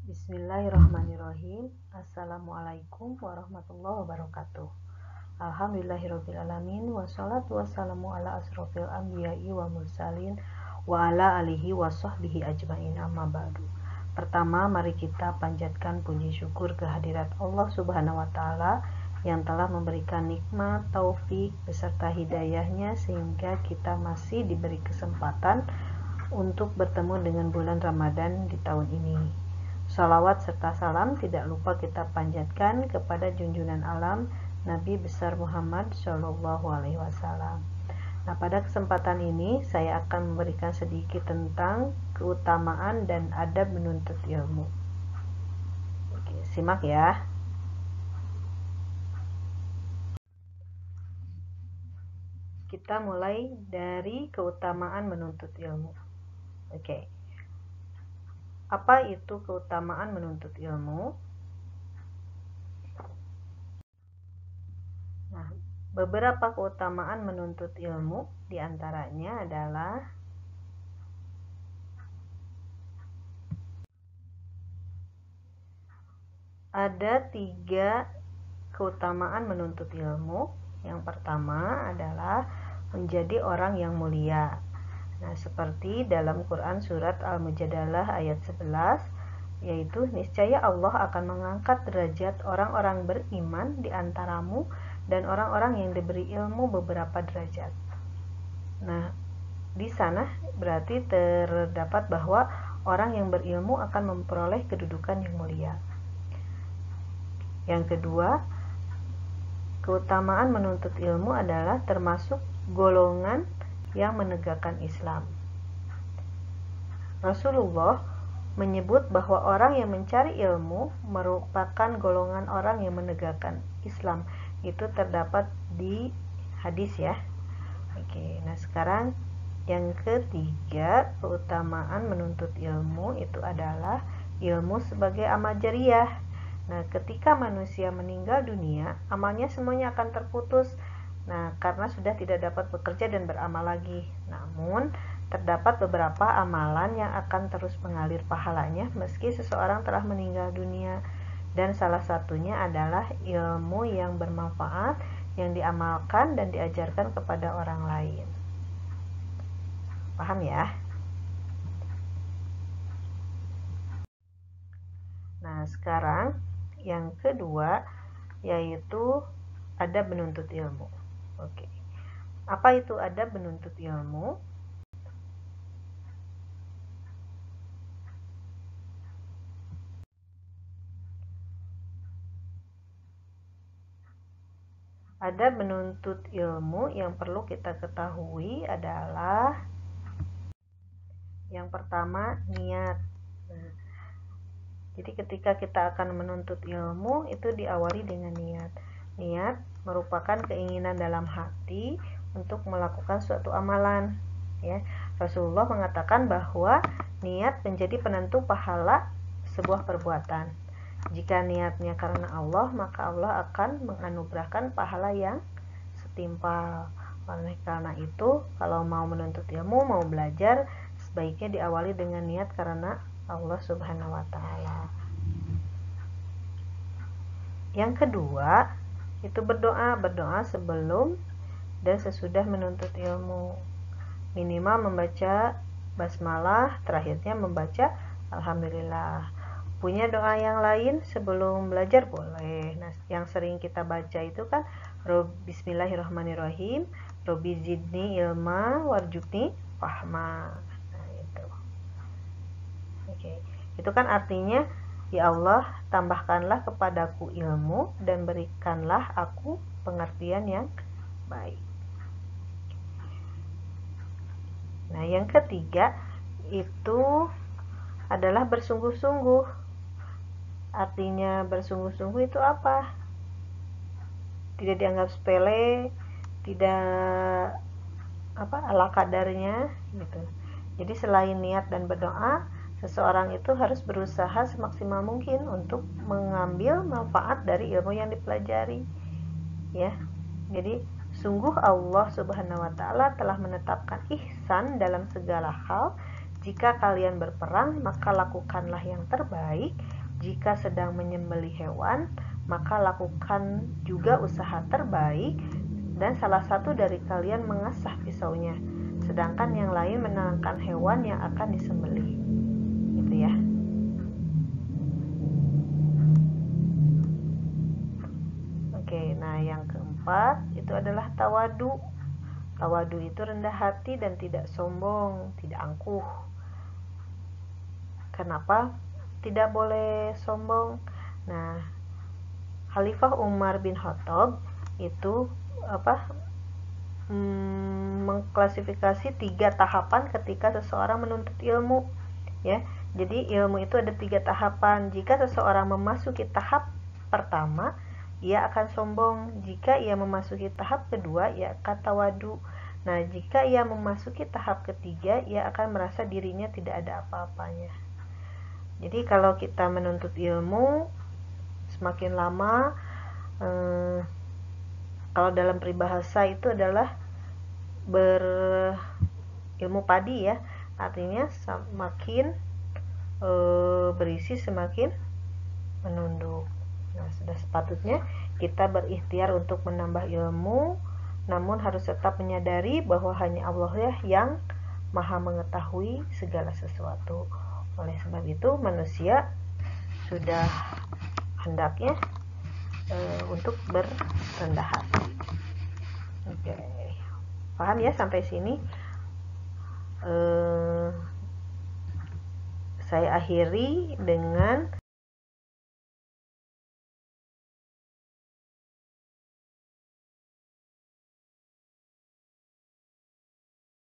Bismillahirrahmanirrahim. Assalamualaikum warahmatullahi wabarakatuh. Alhamdulillahirrabbilalamin. Wassalatu wassalamu ala asrofil anbiya'i wa mursalin wa ala alihi wa sahbihi ajmain, amma ba'du. Pertama, mari kita panjatkan puji syukur kehadirat Allah subhanahu wa ta'ala yang telah memberikan nikmat, taufik, beserta hidayahnya sehingga kita masih diberi kesempatan untuk bertemu dengan bulan Ramadan di tahun ini. Salawat serta salam tidak lupa kita panjatkan kepada junjungan alam Nabi besar Muhammad Shallallahu Alaihi Wasallam. Nah, pada kesempatan ini saya akan memberikan sedikit tentang keutamaan dan adab menuntut ilmu. Oke, simak ya. Kita mulai dari keutamaan menuntut ilmu. Oke. Apa itu keutamaan menuntut ilmu? Nah, beberapa keutamaan menuntut ilmu diantaranya adalah ada 3 keutamaan menuntut ilmu. Yang pertama adalah menjadi orang yang mulia. Nah, seperti dalam Quran surat Al-Mujadalah ayat 11, yaitu niscaya Allah akan mengangkat derajat orang-orang beriman di antaramu dan orang-orang yang diberi ilmu beberapa derajat. Nah, di sana berarti terdapat bahwa orang yang berilmu akan memperoleh kedudukan yang mulia. Yang kedua, keutamaan menuntut ilmu adalah termasuk golongan yang menegakkan Islam. Rasulullah menyebut bahwa orang yang mencari ilmu merupakan golongan orang yang menegakkan Islam. Itu terdapat di hadis ya. Oke, nah sekarang yang ketiga, keutamaan menuntut ilmu itu adalah ilmu sebagai amal jariah. Nah, ketika manusia meninggal dunia, amalnya semuanya akan terputus. Nah, karena sudah tidak dapat bekerja dan beramal lagi. Namun, terdapat beberapa amalan yang akan terus mengalir pahalanya meski seseorang telah meninggal dunia. Dan salah satunya adalah ilmu yang bermanfaat yang diamalkan dan diajarkan kepada orang lain. Paham ya? Nah, sekarang yang kedua yaitu adab menuntut ilmu. Oke. Apa itu adab menuntut ilmu? Adab menuntut ilmu yang perlu kita ketahui adalah yang pertama, niat. Nah, jadi ketika kita akan menuntut ilmu itu diawali dengan niat. Niat merupakan keinginan dalam hati untuk melakukan suatu amalan. Ya, Rasulullah mengatakan bahwa niat menjadi penentu pahala sebuah perbuatan. Jika niatnya karena Allah, maka Allah akan menganugerahkan pahala yang setimpal. Oleh karena itu, kalau mau menuntut ilmu, mau belajar, sebaiknya diawali dengan niat karena Allah Subhanahu wa Ta'ala. Yang kedua, itu berdoa sebelum dan sesudah menuntut ilmu. Minimal membaca basmalah, terakhirnya membaca alhamdulillah. Punya doa yang lain sebelum belajar boleh. Nah, yang sering kita baca itu kan Bismillahirrahmanirrahim, Robbi zidni ilma warjukni fahma. Nah, itu. Oke. Itu kan artinya, ya Allah, tambahkanlah kepadaku ilmu dan berikanlah aku pengertian yang baik. Nah, yang ketiga itu adalah bersungguh-sungguh. Artinya bersungguh-sungguh itu apa? Tidak dianggap sepele, tidak ala kadarnya gitu. Jadi selain niat dan berdoa, seseorang itu harus berusaha semaksimal mungkin untuk mengambil manfaat dari ilmu yang dipelajari. Ya. Jadi sungguh Allah Subhanahu wa Ta'ala telah menetapkan ihsan dalam segala hal. Jika kalian berperang, maka lakukanlah yang terbaik. Jika sedang menyembelih hewan, maka lakukan juga usaha terbaik. Dan salah satu dari kalian mengasah pisaunya, sedangkan yang lain menenangkan hewan yang akan disembelih. Gitu ya. Oke, nah yang keempat itu adalah tawadu. Tawadu itu rendah hati dan tidak sombong, tidak angkuh. Kenapa tidak boleh sombong? Nah, Khalifah Umar bin Khattab itu mengklasifikasi 3 tahapan ketika seseorang menuntut ilmu, ya. Jadi ilmu itu ada 3 tahapan. Jika seseorang memasuki tahap pertama, ia akan sombong. Jika ia memasuki tahap kedua, ia akan tawadu. Nah, jika ia memasuki tahap ketiga, ia akan merasa dirinya tidak ada apa-apanya. Jadi kalau kita menuntut ilmu, semakin lama, kalau dalam peribahasa itu adalah berilmu padi ya, artinya semakin berisi semakin menunduk. Nah, sudah sepatutnya kita berikhtiar untuk menambah ilmu, namun harus tetap menyadari bahwa hanya Allah yang maha mengetahui segala sesuatu. Oleh sebab itu manusia sudah hendaknya untuk berendah hati. Oke. Paham ya sampai sini? Saya akhiri dengan